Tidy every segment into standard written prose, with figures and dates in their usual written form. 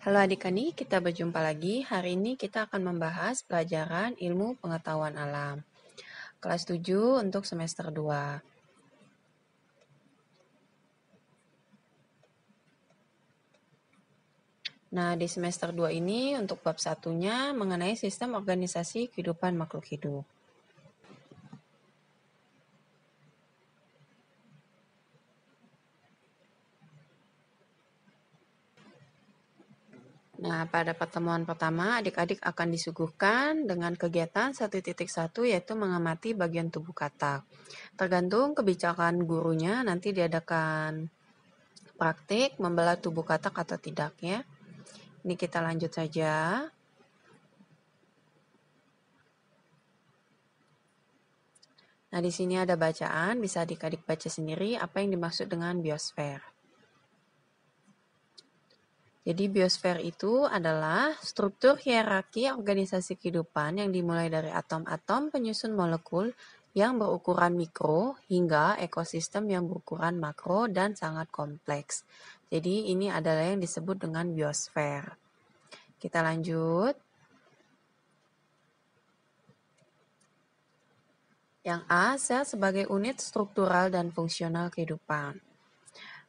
Halo adik-adik, kita berjumpa lagi. Hari ini kita akan membahas pelajaran ilmu pengetahuan alam. Kelas 7 untuk semester 2. Nah, di semester 2 ini untuk bab satunya mengenai sistem organisasi kehidupan makhluk hidup. Nah, pada pertemuan pertama, adik-adik akan disuguhkan dengan kegiatan 1.1 yaitu mengamati bagian tubuh katak. Tergantung kebijakan gurunya, nanti diadakan praktik membelah tubuh katak atau tidak ya. Ini kita lanjut saja. Nah, di sini ada bacaan, bisa adik-adik baca sendiri apa yang dimaksud dengan biosfer. Jadi biosfer itu adalah struktur hierarki organisasi kehidupan yang dimulai dari atom-atom penyusun molekul yang berukuran mikro hingga ekosistem yang berukuran makro dan sangat kompleks. Jadi ini adalah yang disebut dengan biosfer. Kita lanjut. Yang A, sel sebagai unit struktural dan fungsional kehidupan.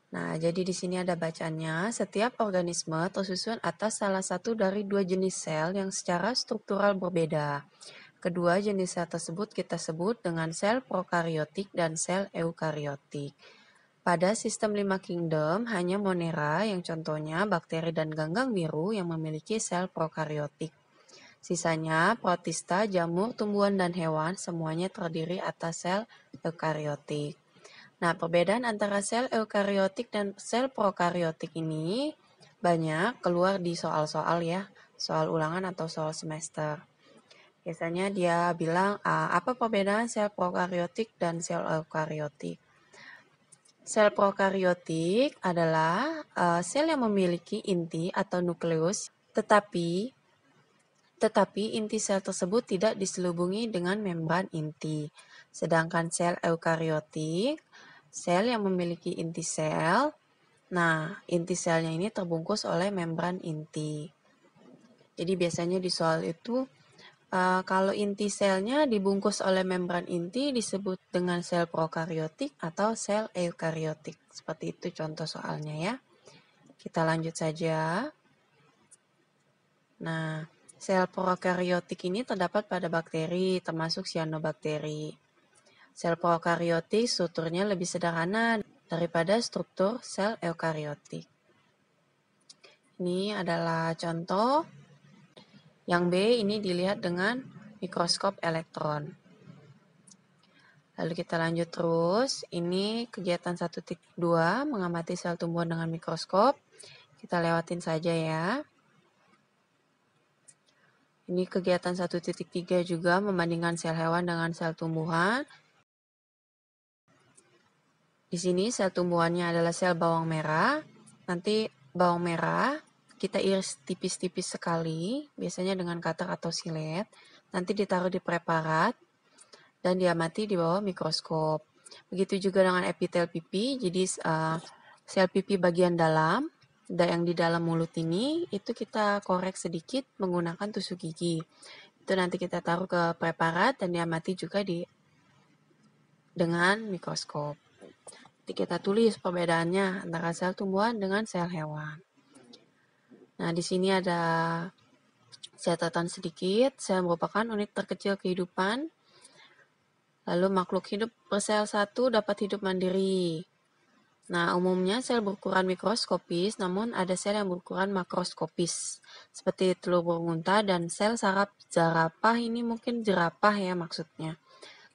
Nah, jadi di sini ada bacaannya. Setiap organisme tersusun atas salah satu dari dua jenis sel yang secara struktural berbeda. Kedua jenis sel tersebut kita sebut dengan sel prokariotik dan sel eukariotik. Pada sistem 5 kingdom, hanya Monera yang contohnya bakteri dan ganggang biru yang memiliki sel prokariotik. Sisanya, protista, jamur, tumbuhan, dan hewan semuanya terdiri atas sel eukariotik. Nah, perbedaan antara sel eukariotik dan sel prokariotik ini banyak keluar di soal-soal ya, soal ulangan atau soal semester. Biasanya dia bilang, apa perbedaan sel prokariotik dan sel eukariotik? Sel prokariotik adalah sel yang memiliki inti atau nukleus, tetapi inti sel tersebut tidak diselubungi dengan membran inti. Sedangkan sel eukariotik, sel yang memiliki inti sel, nah inti selnya ini terbungkus oleh membran inti. Jadi biasanya di soal itu, kalau inti selnya dibungkus oleh membran inti disebut dengan sel prokariotik atau sel eukariotik. Seperti itu contoh soalnya ya. Kita lanjut saja. Nah, sel prokariotik ini terdapat pada bakteri, termasuk cyanobactery. Sel prokariotik strukturnya lebih sederhana daripada struktur sel eukariotik. Ini adalah contoh. Yang B ini dilihat dengan mikroskop elektron. Lalu kita lanjut terus. Ini kegiatan 1.2 mengamati sel tumbuhan dengan mikroskop. Kita lewatin saja ya. Ini kegiatan 1.3 juga membandingkan sel hewan dengan sel tumbuhan. Di sini sel tumbuhannya adalah sel bawang merah. Nanti bawang merah kita iris tipis-tipis sekali, biasanya dengan cutter atau silet. Nanti ditaruh di preparat dan diamati di bawah mikroskop. Begitu juga dengan epitel pipi, jadi sel pipi bagian dalam, yang di dalam mulut ini, itu kita korek sedikit menggunakan tusuk gigi. Itu nanti kita taruh ke preparat dan diamati juga dengan mikroskop. Jadi kita tulis perbedaannya antara sel tumbuhan dengan sel hewan. Nah, di sini ada catatan sedikit. Sel merupakan unit terkecil kehidupan. Lalu makhluk hidup bersel satu dapat hidup mandiri. Nah, umumnya sel berukuran mikroskopis, namun ada sel yang berukuran makroskopis, seperti telur burung unta dan sel saraf zarapah, ini mungkin jerapah ya maksudnya,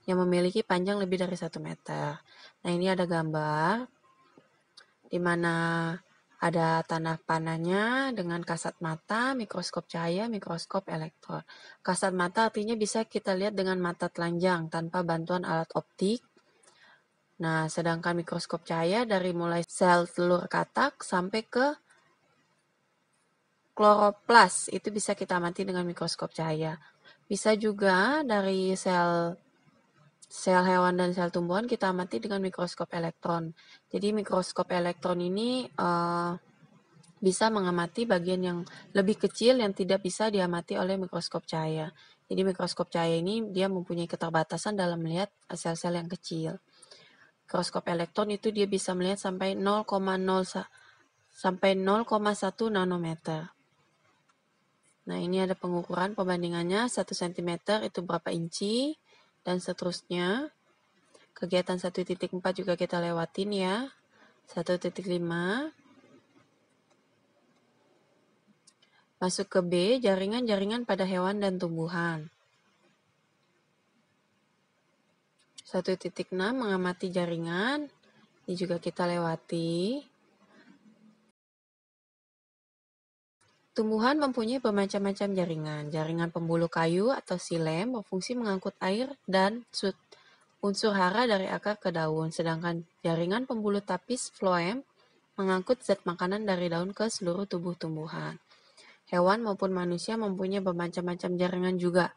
yang memiliki panjang lebih dari 1 meter. Nah, ini ada gambar, di mana ada tanah panahnya dengan kasat mata, mikroskop cahaya, mikroskop elektron. Kasat mata artinya bisa kita lihat dengan mata telanjang tanpa bantuan alat optik. Nah, sedangkan mikroskop cahaya dari mulai sel telur katak sampai ke kloroplas, itu bisa kita amati dengan mikroskop cahaya. Bisa juga dari sel hewan dan sel tumbuhan kita amati dengan mikroskop elektron. Jadi mikroskop elektron ini bisa mengamati bagian yang lebih kecil yang tidak bisa diamati oleh mikroskop cahaya. Jadi mikroskop cahaya ini dia mempunyai keterbatasan dalam melihat sel-sel yang kecil. Mikroskop elektron itu dia bisa melihat sampai 0,1 nanometer. Nah, ini ada pengukuran pembandingannya 1 cm itu berapa inci dan seterusnya. Kegiatan 1.4 juga kita lewatin ya. 1.5. Masuk ke B, jaringan-jaringan pada hewan dan tumbuhan. 1.6 mengamati jaringan. Ini juga kita lewati. Tumbuhan mempunyai bermacam-macam jaringan. Jaringan pembuluh kayu atau silem berfungsi mengangkut air dan unsur hara dari akar ke daun, sedangkan jaringan pembuluh tapis floem mengangkut zat makanan dari daun ke seluruh tubuh tumbuhan. Hewan maupun manusia mempunyai bermacam-macam jaringan juga.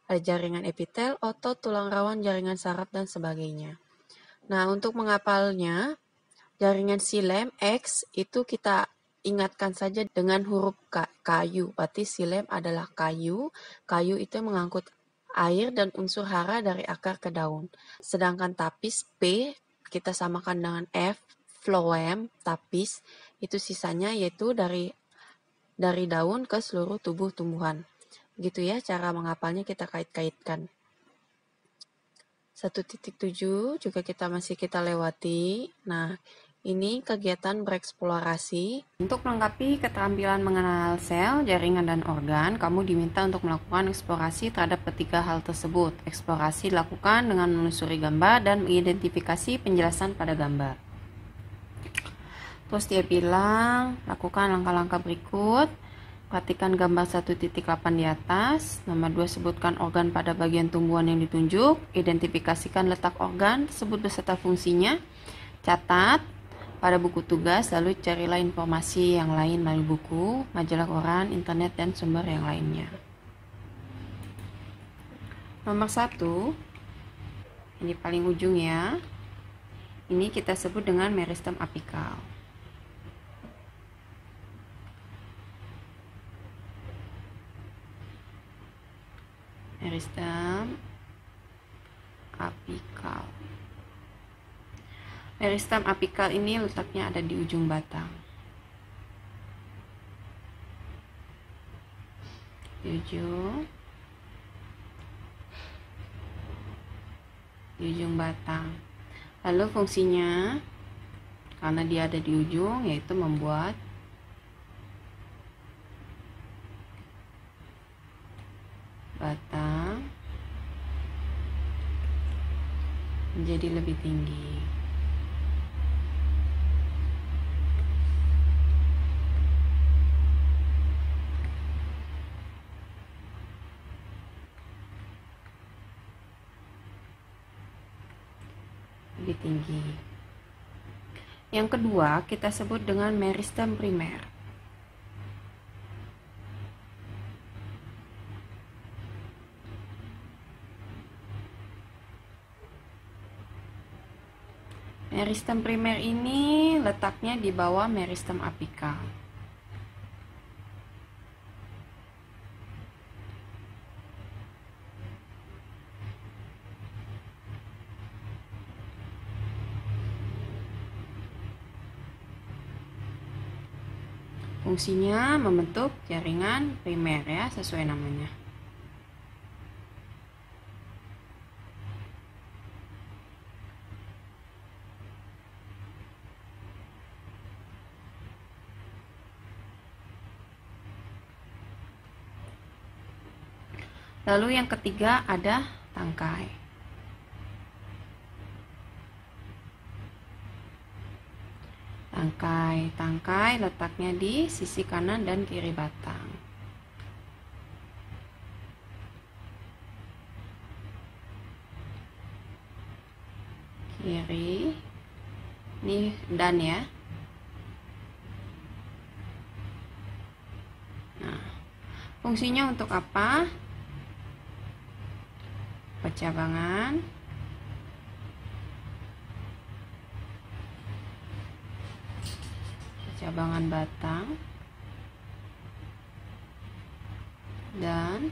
Ada jaringan epitel, otot, tulang rawan, jaringan saraf, dan sebagainya. Nah, untuk menghafalnya, jaringan silem X itu kita ingatkan saja dengan huruf kayu. Berarti silem adalah kayu. Kayu itu mengangkut air dan unsur hara dari akar ke daun. Sedangkan tapis P kita samakan dengan F, phloem, tapis. Itu sisanya yaitu dari daun ke seluruh tubuh tumbuhan. Gitu ya cara menghafalnya kita kait-kaitkan. 1.7 juga masih kita lewati. Nah, ini kegiatan bereksplorasi. Untuk melengkapi keterampilan mengenal sel, jaringan, dan organ, kamu diminta untuk melakukan eksplorasi terhadap ketiga hal tersebut. Eksplorasi dilakukan dengan menelusuri gambar dan mengidentifikasi penjelasan pada gambar. Terus dia bilang, lakukan langkah-langkah berikut. Perhatikan gambar 1.8 di atas. Nomor 2, sebutkan organ pada bagian tumbuhan yang ditunjuk. Identifikasikan letak organ tersebut beserta fungsinya. Catat pada buku tugas, lalu carilah informasi yang lain melalui buku, majalah koran, internet, dan sumber yang lainnya. Nomor 1, ini paling ujung ya. Ini kita sebut dengan meristem apikal. Meristem apikal. Meristem apikal ini letaknya ada di ujung batang. Di ujung batang. Lalu fungsinya, karena dia ada di ujung, yaitu membuat batang menjadi lebih tinggi. Lebih tinggi. Yang kedua kita sebut dengan meristem primer. Meristem primer ini letaknya di bawah meristem apikal. Fungsinya membentuk jaringan primer ya, sesuai namanya. Lalu yang ketiga ada tangkai. Tangkai letaknya di sisi kanan dan kiri batang. Kiri. Ini dan ya. Nah, fungsinya untuk apa? Percabangan, cabangan batang dan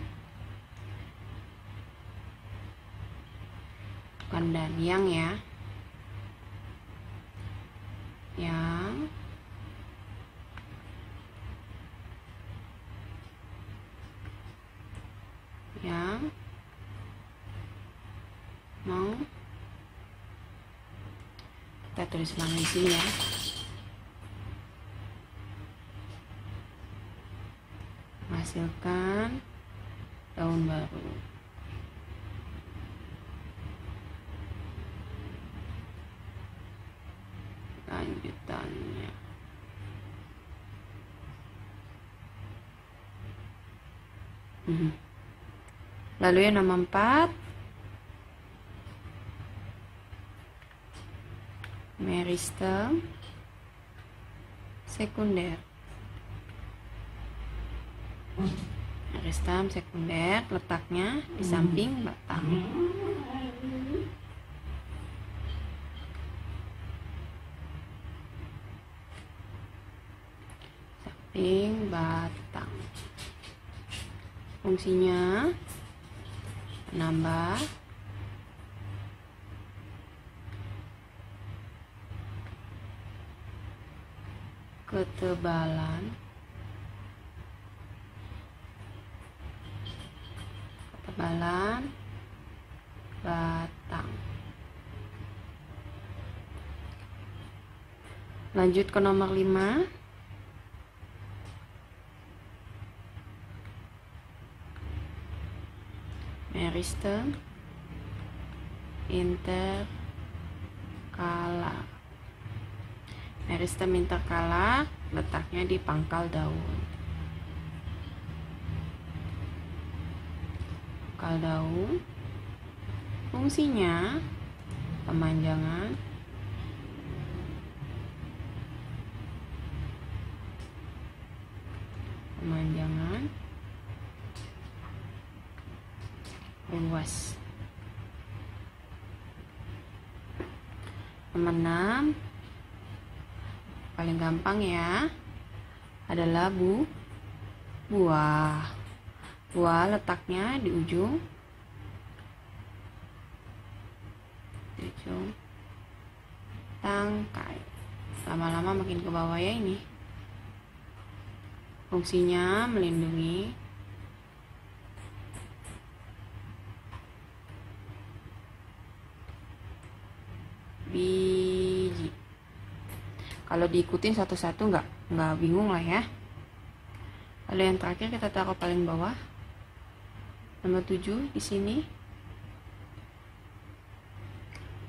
bukan dan, yang ya, yang mau kita tulis ulang di sini ya. Menghasilkan daun baru. Lanjutannya. Lalu yang nomor 4, meristem sekunder. Meristem sekunder letaknya di samping batang. Samping batang. Fungsinya menambah ketebalan batang. Lanjut ke nomor 5. Meristem interkalar. Meristem interkalar letaknya di pangkal daun. Pangkal daun fungsinya pemanjangan luas. Nomor 6 paling gampang ya, adalah buah. Buah letaknya di ujung tangkai. Lama-lama makin ke bawah ya ini. Fungsinya melindungi biji. Kalau diikutin satu-satu nggak bingung lah ya. Lalu yang terakhir kita taruh paling bawah. Nomor 7 di sini.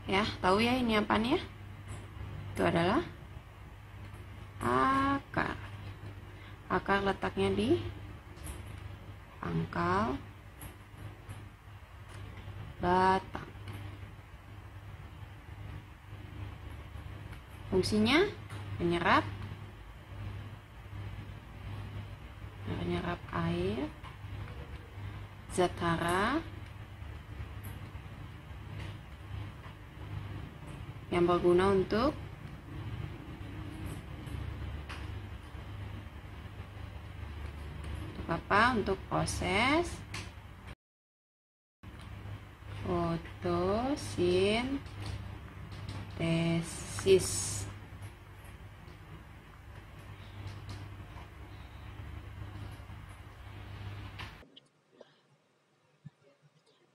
Ya, tahu ya ini apaan ya? Itu adalah akar. Akar letaknya di pangkal batang. Fungsinya menyerap air, zat hara yang berguna untuk apa? Untuk proses fotosintesis.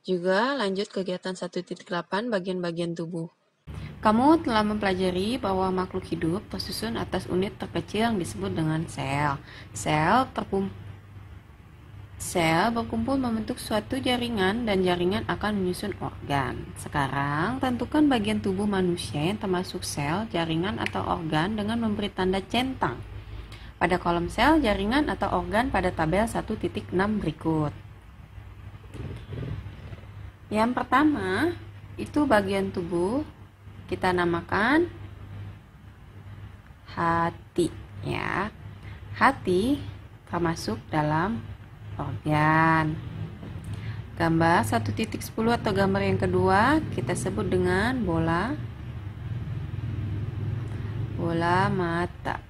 Juga lanjut kegiatan 1.8 bagian-bagian tubuh. Kamu telah mempelajari bahwa makhluk hidup tersusun atas unit terkecil yang disebut dengan sel. Sel berkumpul membentuk suatu jaringan dan jaringan akan menyusun organ. Sekarang, tentukan bagian tubuh manusia yang termasuk sel, jaringan, atau organ dengan memberi tanda centang pada kolom sel, jaringan, atau organ pada tabel 1.6 berikut. Yang pertama, itu bagian tubuh kita namakan hati ya. Hati termasuk dalam organ. Gambar 1.10 atau gambar yang kedua kita sebut dengan bola mata.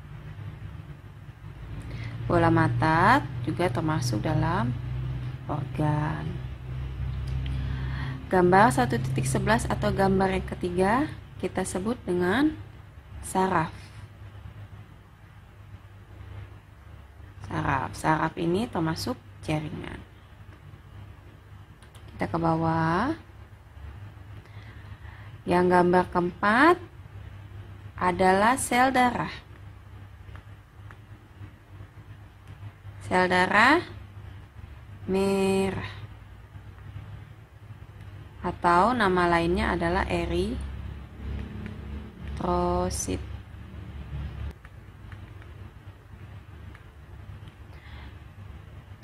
Bola mata juga termasuk dalam organ. Gambar 1.11 atau gambar yang ketiga kita sebut dengan saraf. Saraf ini termasuk jaringan. Kita ke bawah. Yang gambar keempat adalah sel darah. Sel darah merah. Atau nama lainnya adalah eritrosit.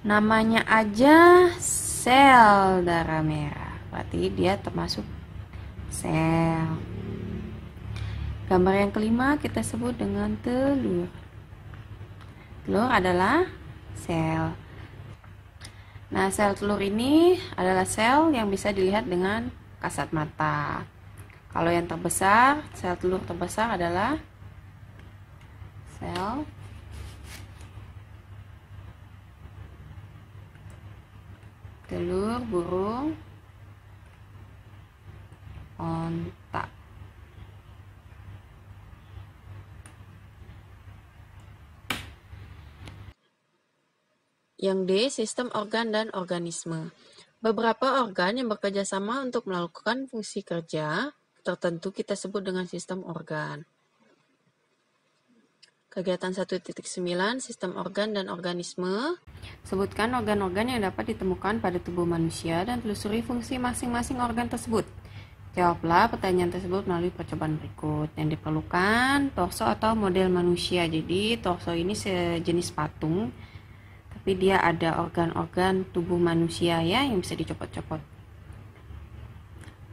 Namanya aja sel darah merah, berarti dia termasuk sel. Gambar yang kelima kita sebut dengan telur. Telur adalah sel. Nah, sel telur ini adalah sel yang bisa dilihat dengan kasat mata. Kalau yang terbesar, sel telur terbesar adalah sel telur burung onta. Yang D, sistem organ dan organisme. Beberapa organ yang bekerja sama untuk melakukan fungsi kerja tertentu kita sebut dengan sistem organ. Kegiatan 1.9, sistem organ dan organisme. Sebutkan organ-organ yang dapat ditemukan pada tubuh manusia dan telusuri fungsi masing-masing organ tersebut. Jawablah pertanyaan tersebut melalui percobaan berikut. Yang diperlukan torso atau model manusia. Jadi torso ini sejenis patung, tapi dia ada organ-organ tubuh manusia ya yang bisa dicopot-copot.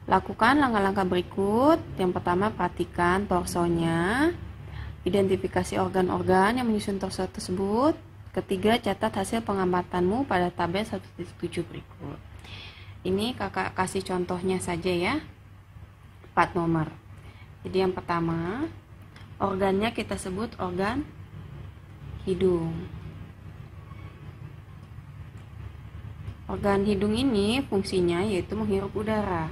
Lakukan langkah-langkah berikut. Yang pertama, perhatikan torsonya. Identifikasi organ-organ yang menyusun torso tersebut. Ketiga, catat hasil pengamatanmu pada tabel 1.7 berikut. Ini kakak kasih contohnya saja ya. 4 nomor. Jadi yang pertama, organnya kita sebut organ hidung. Organ hidung ini fungsinya yaitu menghirup udara.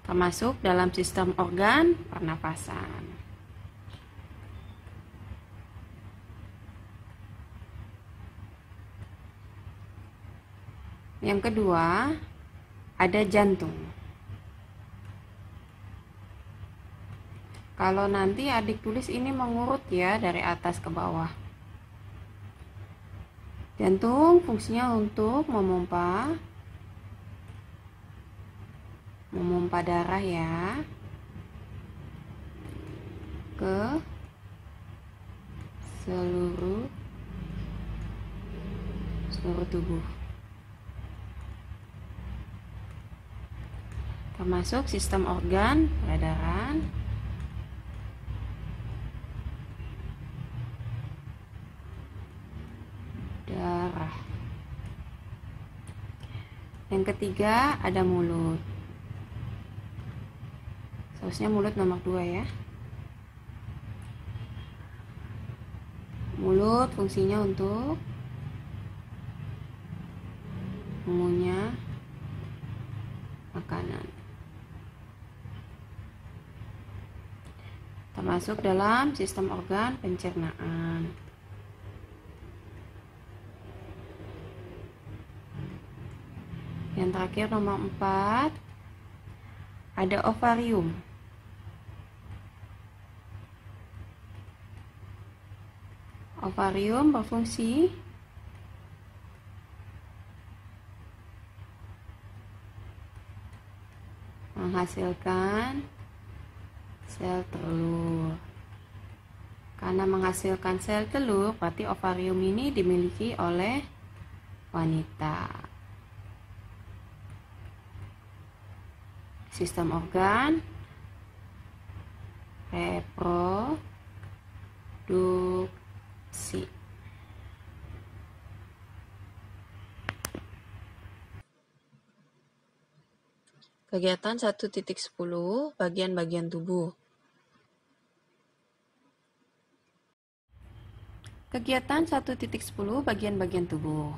Termasuk dalam sistem organ pernafasan. Yang kedua, ada jantung. Kalau nanti adik tulis ini mengurut ya dari atas ke bawah. Jantung fungsinya untuk memompa darah ya ke seluruh tubuh. Termasuk sistem organ peredaran darah. Yang ketiga ada mulut. Seharusnya mulut nomor 2 ya. Mulut fungsinya untuk mengunyah makanan. Termasuk dalam sistem organ pencernaan. Yang terakhir nomor 4 ada ovarium. Ovarium berfungsi menghasilkan sel telur. Karena menghasilkan sel telur, berarti ovarium ini dimiliki oleh wanita. Sistem organ reproduksi. Kegiatan 1.10 bagian-bagian tubuh. Kegiatan 1.10 bagian-bagian tubuh.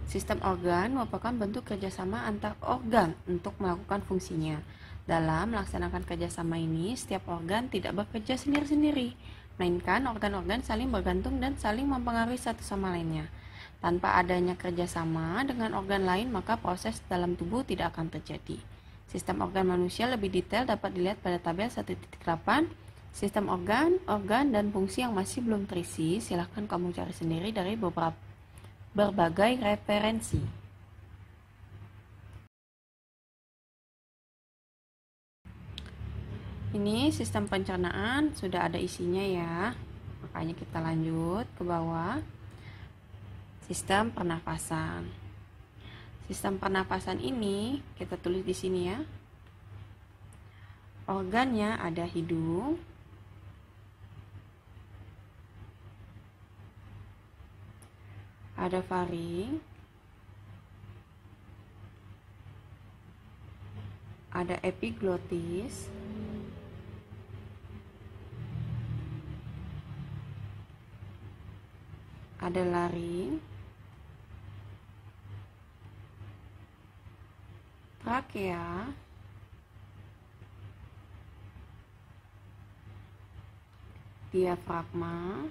Sistem organ merupakan bentuk kerjasama antar organ untuk melakukan fungsinya. Dalam melaksanakan kerjasama ini, setiap organ tidak bekerja sendiri-sendiri, melainkan organ-organ saling bergantung dan saling mempengaruhi satu sama lainnya. Tanpa adanya kerjasama dengan organ lain, maka proses dalam tubuh tidak akan terjadi. Sistem organ manusia lebih detail dapat dilihat pada tabel 1.8. Sistem organ, dan fungsi yang masih belum terisi, silahkan kamu cari sendiri dari berbagai referensi. Ini sistem pencernaan sudah ada isinya ya. Makanya kita lanjut ke bawah. Sistem pernafasan. Sistem pernafasan ini kita tulis di sini ya. Organnya ada hidung, ada faring, ada epiglotis, ada laring, trakea, diafragma,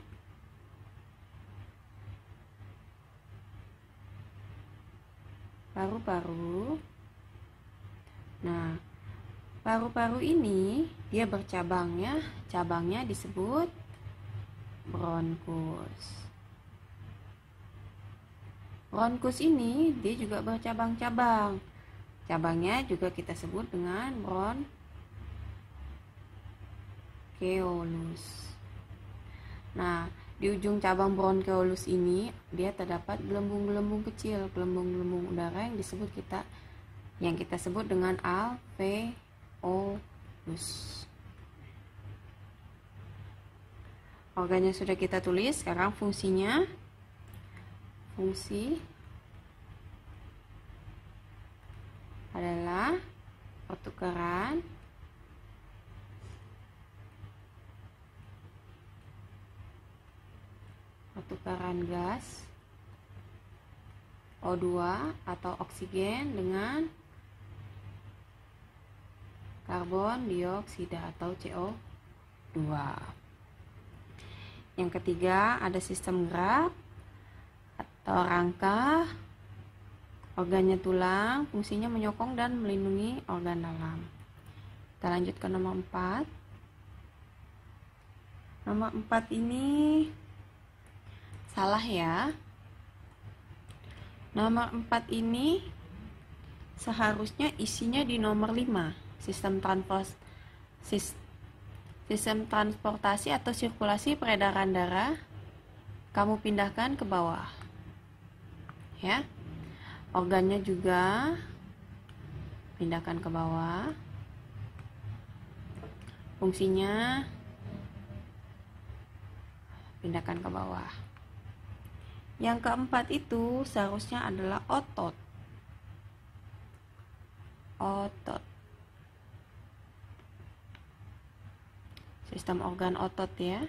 paru-paru. Nah, paru-paru ini dia bercabang ya. Cabangnya disebut bronkus. Bronkus ini dia juga bercabang-cabang. Cabangnya juga kita sebut dengan bronkeolus. Nah, di ujung cabang bronkeolus ini dia terdapat gelembung-gelembung kecil, gelembung-gelembung udara yang kita sebut dengan alveolus. Organnya sudah kita tulis, sekarang fungsinya. Fungsi adalah pertukaran gas O2 atau oksigen dengan karbon dioksida atau CO2. Yang ketiga ada sistem gerak atau rangka. Organnya tulang, fungsinya menyokong dan melindungi organ dalam. Kita lanjut ke nomor 4. Nomor 4 ini salah ya. Nomor 4 ini seharusnya isinya di nomor 5. Sistem transportasi atau sirkulasi peredaran darah kamu pindahkan ke bawah. Ya. Organnya juga pindahkan ke bawah. Fungsinya pindahkan ke bawah. Yang keempat itu seharusnya adalah otot. Sistem organ otot ya.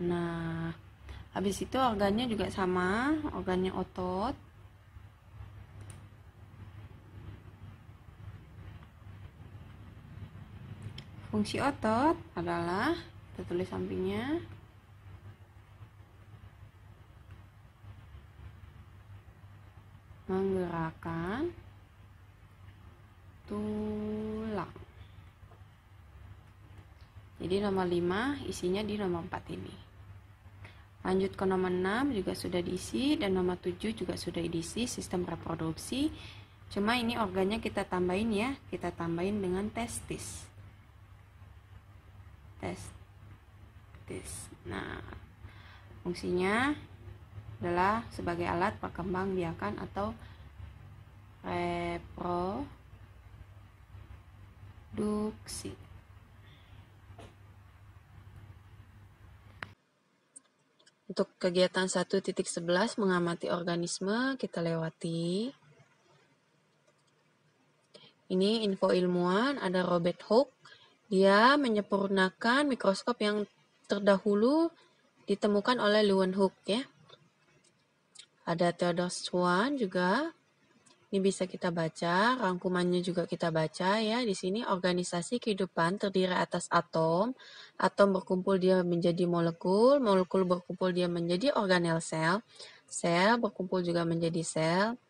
Nah, habis itu organnya juga sama, organnya otot. Fungsi otot adalah, kita tulis sampingnya, menggerakkan tulang. Jadi nomor 5 isinya di nomor 4 ini. Lanjut ke nomor 6 juga sudah diisi, dan nomor 7 juga sudah diisi, sistem reproduksi. Cuma ini organnya kita tambahin ya, kita tambahin dengan testis. Nah, fungsinya adalah sebagai alat perkembangbiakan atau reproduksi. Untuk kegiatan 1.11 mengamati organisme kita lewati. Ini info ilmuwan, ada Robert Hooke. Dia menyempurnakan mikroskop yang terdahulu ditemukan oleh Leeuwenhoek ya. Ada Theodore Swan juga. Ini bisa kita baca, rangkumannya juga kita baca ya. Di sini organisasi kehidupan terdiri atas atom, atom berkumpul dia menjadi molekul, molekul berkumpul dia menjadi organel sel, sel berkumpul juga menjadi sel.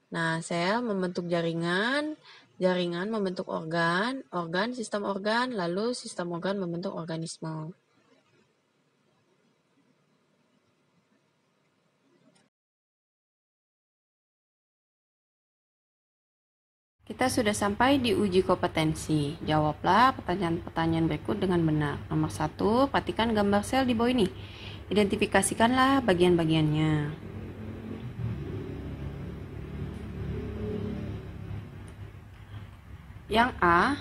Nah, sel membentuk jaringan, jaringan membentuk organ, organ sistem organ, lalu sistem organ membentuk organisme. Kita sudah sampai di uji kompetensi. Jawablah pertanyaan-pertanyaan berikut dengan benar. Nomor 1, perhatikan gambar sel di bawah ini. Identifikasikanlah bagian-bagiannya. Yang A,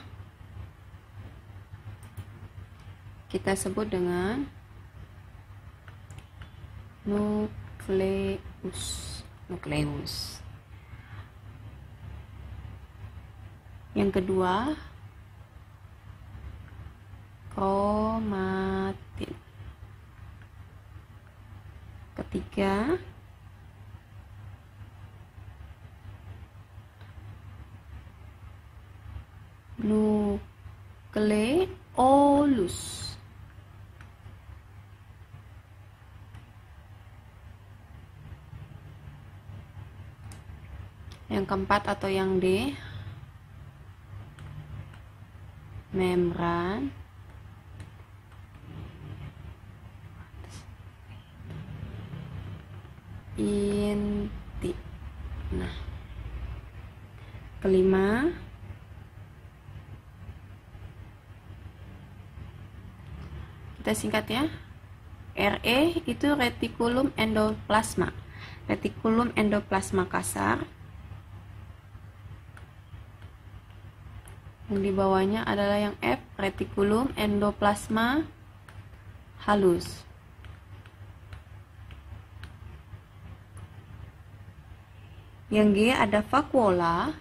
kita sebut dengan nukleus. Yang kedua, kromatin. Ketiga, nukleolus. Yang keempat atau yang D, membran inti. Nah, kelima, kita singkat ya. RE itu retikulum endoplasma. Retikulum endoplasma kasar. Yang di bawahnya adalah yang F, retikulum endoplasma halus. Yang G ada vakuola.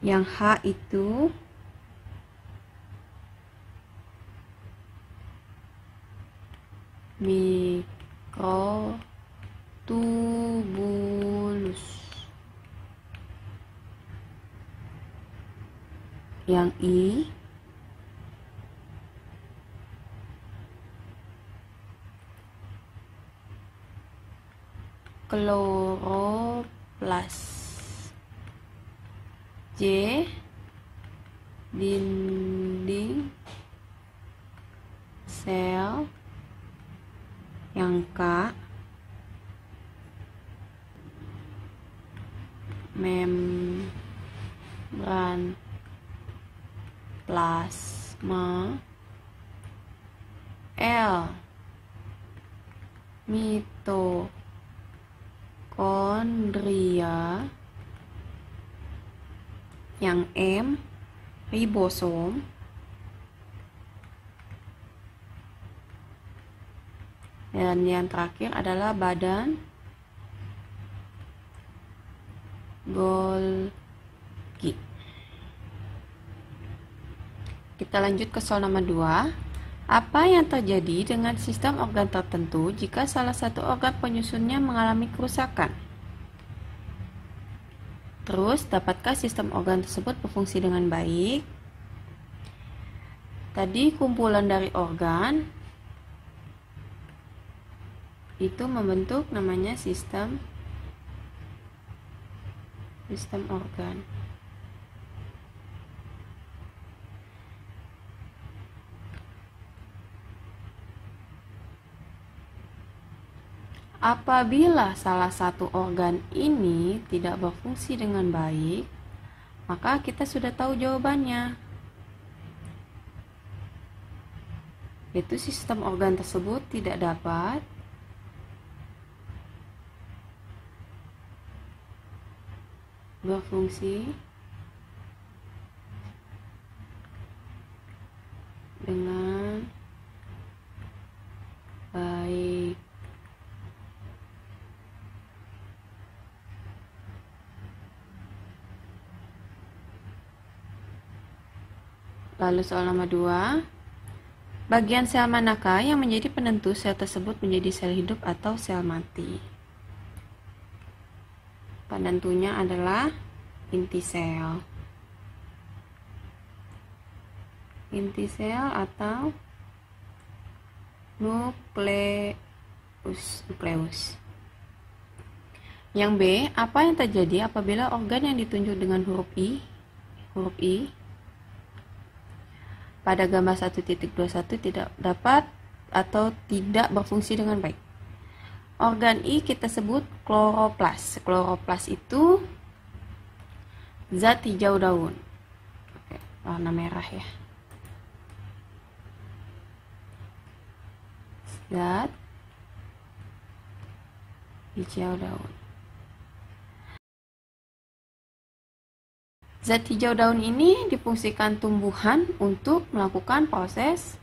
Yang H itu mikrotubulus. Yang I kloroplas. J dinding sel. Yang K membran plasma. L mitokondria. Yang M ribosom. Dan yang terakhir adalah badan Golgi. Kita lanjut ke soal nomor 2. Apa yang terjadi dengan sistem organ tertentu jika salah satu organ penyusunnya mengalami kerusakan? Terus, dapatkah sistem organ tersebut berfungsi dengan baik? Tadi kumpulan dari organ itu membentuk namanya sistem organ. Apabila salah satu organ ini tidak berfungsi dengan baik, maka kita sudah tahu jawabannya. Yaitu sistem organ tersebut tidak dapat berfungsi dengan baik. Lalu soal nomor 2. Bagian sel manakah yang menjadi penentu sel tersebut menjadi sel hidup atau sel mati? Penentunya adalah inti sel. Inti sel atau nukleus. Yang B, apa yang terjadi apabila organ yang ditunjuk dengan huruf I pada gambar 1.21 tidak dapat atau tidak berfungsi dengan baik? Organ I kita sebut kloroplas. Kloroplas itu zat hijau daun. Oke, warna merah ya. Zat hijau daun. Zat hijau daun ini difungsikan tumbuhan untuk melakukan proses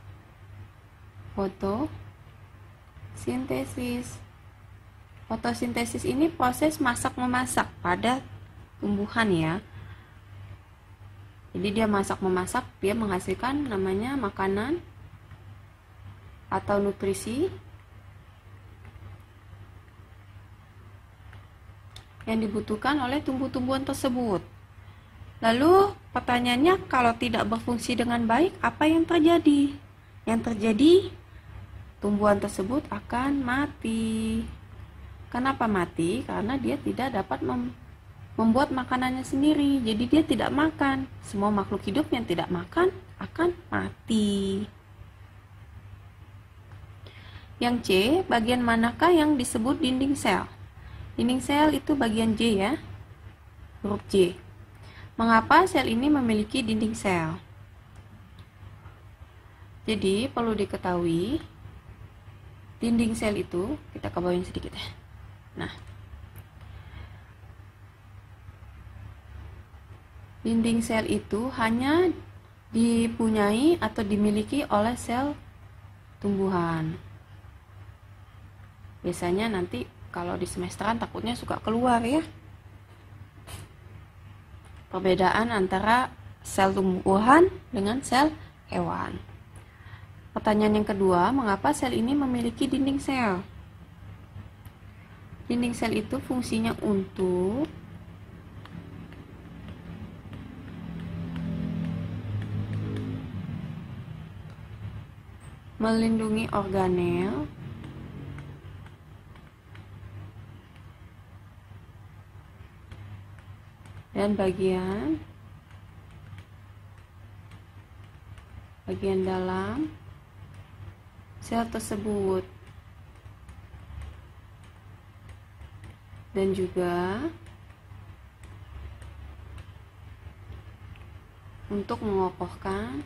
fotosintesis. Fotosintesis ini proses masak-memasak pada tumbuhan ya. Jadi dia masak-memasak, dia menghasilkan namanya makanan atau nutrisi yang dibutuhkan oleh tumbuh-tumbuhan tersebut. Lalu pertanyaannya, kalau tidak berfungsi dengan baik, apa yang terjadi? Yang terjadi, tumbuhan tersebut akan mati. Kenapa mati? Karena dia tidak dapat membuat makanannya sendiri. Jadi dia tidak makan. Semua makhluk hidup yang tidak makan akan mati. Yang C, bagian manakah yang disebut dinding sel? Dinding sel itu bagian J ya, huruf J. Mengapa sel ini memiliki dinding sel? Jadi perlu diketahui, dinding sel itu, kita kebawain sedikit ya. Nah, dinding sel itu hanya dipunyai atau dimiliki oleh sel tumbuhan. Biasanya nanti kalau di semesteran takutnya suka keluar ya. Perbedaan antara sel tumbuhan dengan sel hewan. Pertanyaan yang kedua, mengapa sel ini memiliki dinding sel? Dinding sel itu fungsinya untuk melindungi organel dan bagian dalam sel tersebut, dan juga untuk mengokohkan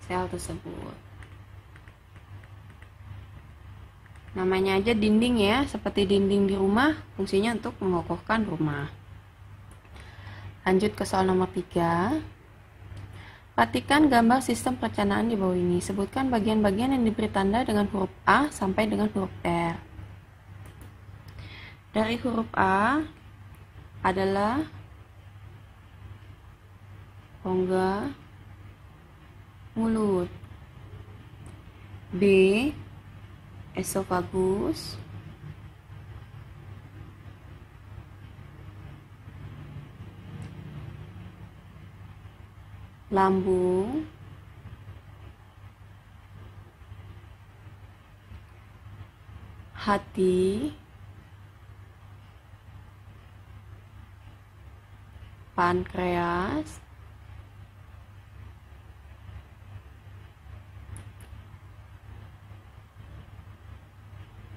sel tersebut. Namanya aja dinding ya, seperti dinding di rumah, fungsinya untuk mengokohkan rumah. Lanjut ke soal nomor 3. Perhatikan gambar sistem perencanaan di bawah ini. Sebutkan bagian-bagian yang diberi tanda dengan huruf A sampai dengan huruf R. Dari huruf A adalah rongga mulut. B, esofagus. Lambung. Hati. Pankreas.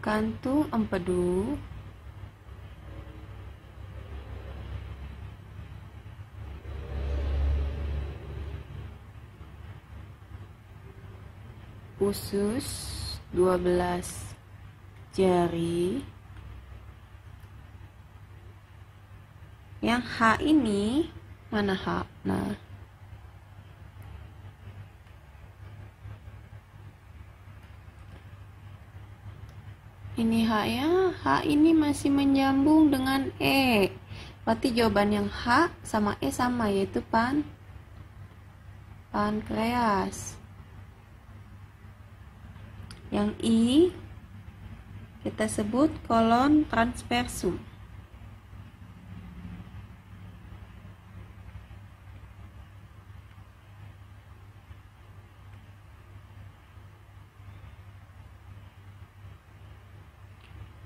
Kantung empedu. Usus 12 jari. Yang H ini mana H? Nah, ini H ya. H ini masih menyambung dengan E. Berarti jawaban yang H sama E sama, yaitu pankreas. Yang I kita sebut kolon transversum.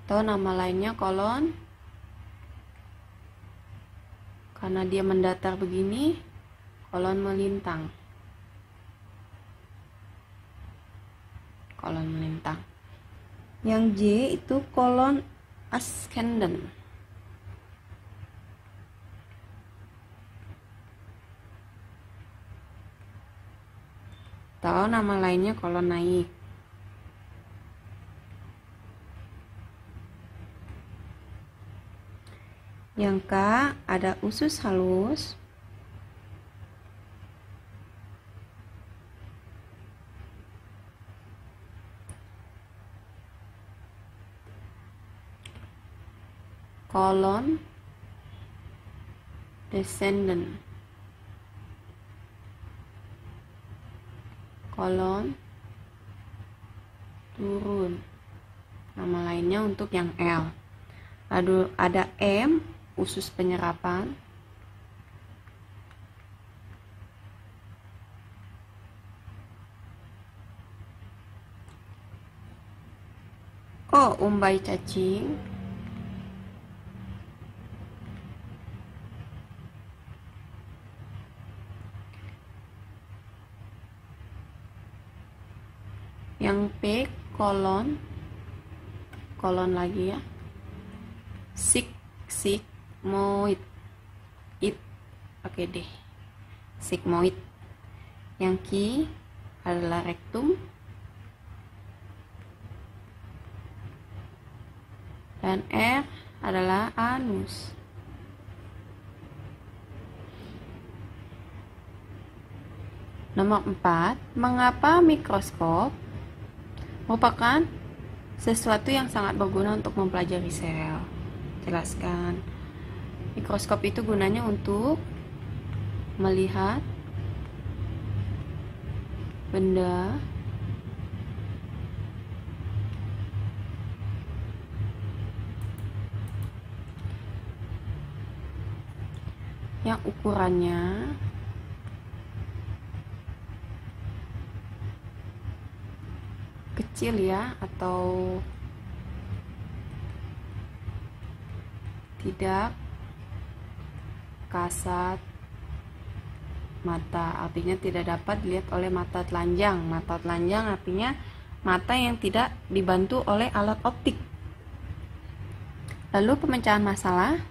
Atau nama lainnya kolon, karena dia mendatar begini, kolon melintang. Kolon melintang. Yang J itu kolon ascendent. Atau nama lainnya kolon naik. Yang K ada usus halus, kolon descendant, kolon turun. Nama lainnya untuk yang L. Lalu ada M, usus penyerapan. O, umbai cacing. Yang P, kolon lagi ya. Sigmoid. Oke deh. Sigmoid. Yang Q adalah rektum. Dan R adalah anus. Nomor 4, mengapa mikroskop merupakan sesuatu yang sangat berguna untuk mempelajari sel? Jelaskan. Mikroskop itu gunanya untuk melihat benda yang ukurannya kecil ya, atau tidak kasat mata, artinya tidak dapat dilihat oleh mata telanjang. Mata telanjang artinya mata yang tidak dibantu oleh alat optik. Lalu pemecahan masalah.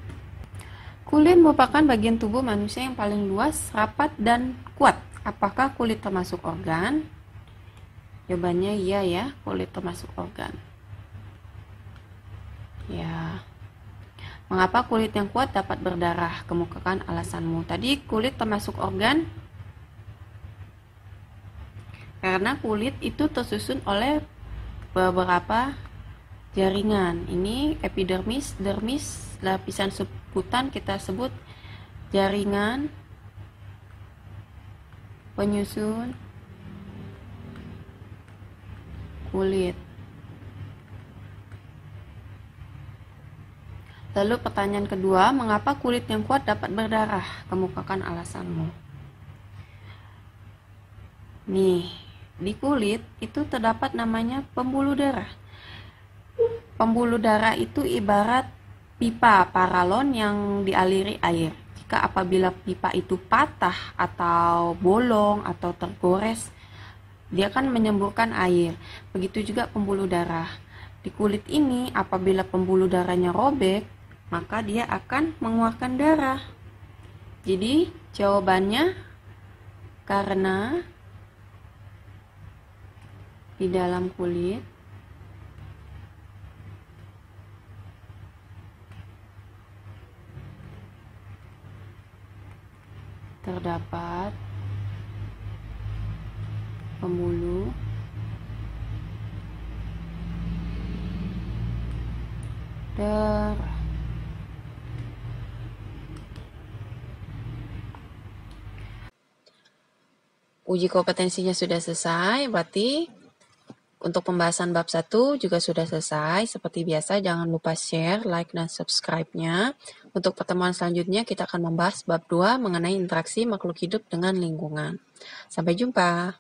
Kulit merupakan bagian tubuh manusia yang paling luas, rapat, dan kuat. Apakah kulit termasuk organ? Jawabannya iya ya, kulit termasuk organ. Ya. Mengapa kulit yang kuat dapat berdarah? Kemukakan alasanmu. Tadi kulit termasuk organ karena kulit itu tersusun oleh beberapa jaringan. Ini epidermis, dermis, lapisan subkutan kita sebut jaringan penyusun kulit. Lalu pertanyaan kedua, mengapa kulit yang kuat dapat berdarah? Kemukakan alasanmu. Nih, di kulit itu terdapat namanya pembuluh darah. Pembuluh darah itu ibarat pipa paralon yang dialiri air. Jika apabila pipa itu patah atau bolong atau tergores, dia akan menyemburkan air. Begitu juga pembuluh darah. Di kulit ini apabila pembuluh darahnya robek, maka dia akan mengeluarkan darah. Jadi jawabannya karena di dalam kulit terdapat pembuluh Uji kompetensinya sudah selesai, berarti untuk pembahasan bab 1 juga sudah selesai. Seperti biasa, jangan lupa share, like, dan subscribe-nya. Untuk pertemuan selanjutnya, kita akan membahas bab 2 mengenai interaksi makhluk hidup dengan lingkungan. Sampai jumpa.